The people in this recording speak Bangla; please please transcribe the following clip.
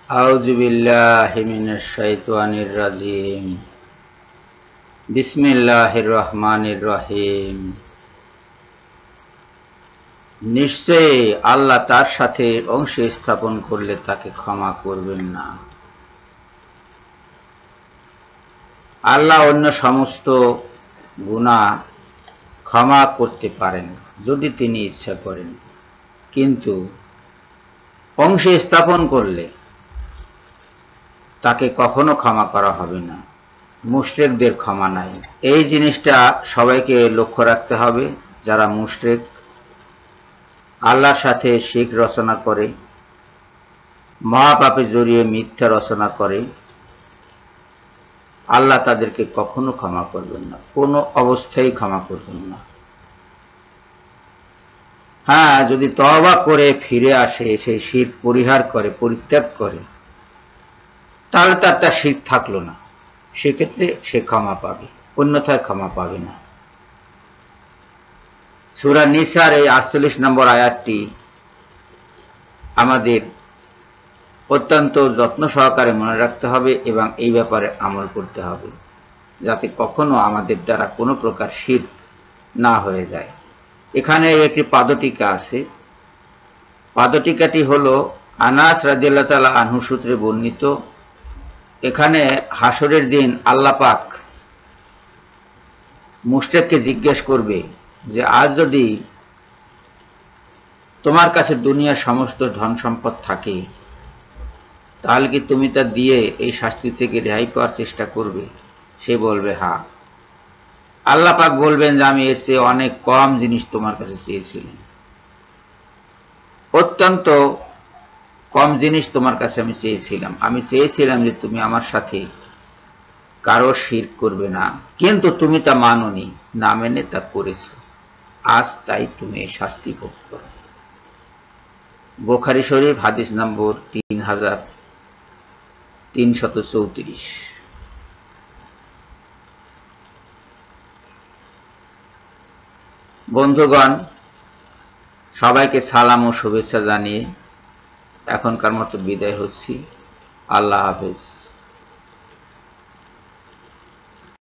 আউযু বিল্লাহি মিনাশ শাইতানির রাজিম। বিসমিল্লাহির রহমানির রহিম। নিশ্চয়ই আল্লাহ তার সাথে অংশ স্থাপন করলে তাকে ক্ষমা করবেন না। আল্লাহ অন্য সমস্ত গুনাহ ক্ষমা করতে পারেন যদি তিনি ইচ্ছা করেন, কিন্তু অংশ স্থাপন করলে তাকে কখনো ক্ষমা করা হবে না। মুশরিকদের ক্ষমা নাই। এই জিনিসটা সবাইকে লক্ষ্য রাখতে হবে। যারা মুশরিক, আল্লাহর সাথে শিরক রচনা করে, মহাপাপে জড়িয়ে মিথ্যা রচনা করে, আল্লাহ তাদেরকে কখনো ক্ষমা করবেন না, কোনো অবস্থায় ক্ষমা করবেন না। হ্যাঁ, যদি তওবা করে ফিরে আসে, সেই শিরক পরিহার করে, পরিত্যাগ করে, তাহলে তার শিরক থাকলো না, সেক্ষেত্রে সে ক্ষমা পাবে, অন্যথায় ক্ষমা পাবে না। সূরা নিসার এই ৪৮ নম্বর আয়াতটি আমাদের অত্যন্ত যত্ন সহকারে মনে রাখতে হবে এবং এই ব্যাপারে আমল করতে হবে, যাতে কখনো আমাদের দ্বারা কোনো প্রকার শিরক না হয়ে যায়। এখানে একটি পাদটীকা আছে। পাদটীকাটি হলো আনাস রাদিয়াল্লাহু তাআলা আনহু সূত্রে বর্ণিত। এখানে হাসরের দিন আল্লাহ পাক মুশরিককে জিজ্ঞেস করবে যে, আজ যদি তোমার কাছে দুনিয়ার সমস্ত ধন সম্পদ থাকে, তাহলে কি তুমি তা দিয়ে এই শাস্তি থেকে রেহাই পাওয়ার চেষ্টা করবে? সে বলবে হ্যাঁ। আল্লাহ পাক বলবেন যে, আমি এর চেয়ে অনেক কম জিনিস তোমার কাছে চেয়েছিলাম, অত্যন্ত কম জিনিস তোমার কাছে আমি চেয়েছিলাম। আমি চেয়েছিলাম যে তুমি আমার সাথে কারো শিরক করবে না, কিন্তু তুমি তা মানোনি, না মেনে তা করেছো। আজ তাই তুমি এই শাস্তি ভোগ করো। বুখারী শরীফ হাদিস নম্বর ৩৩৩৪। বন্ধুগণ, সবাইকে সালাম ও শুভেচ্ছা জানিয়ে এখনকার মতো বিদায় হচ্ছি। আল্লাহ হাফেজ।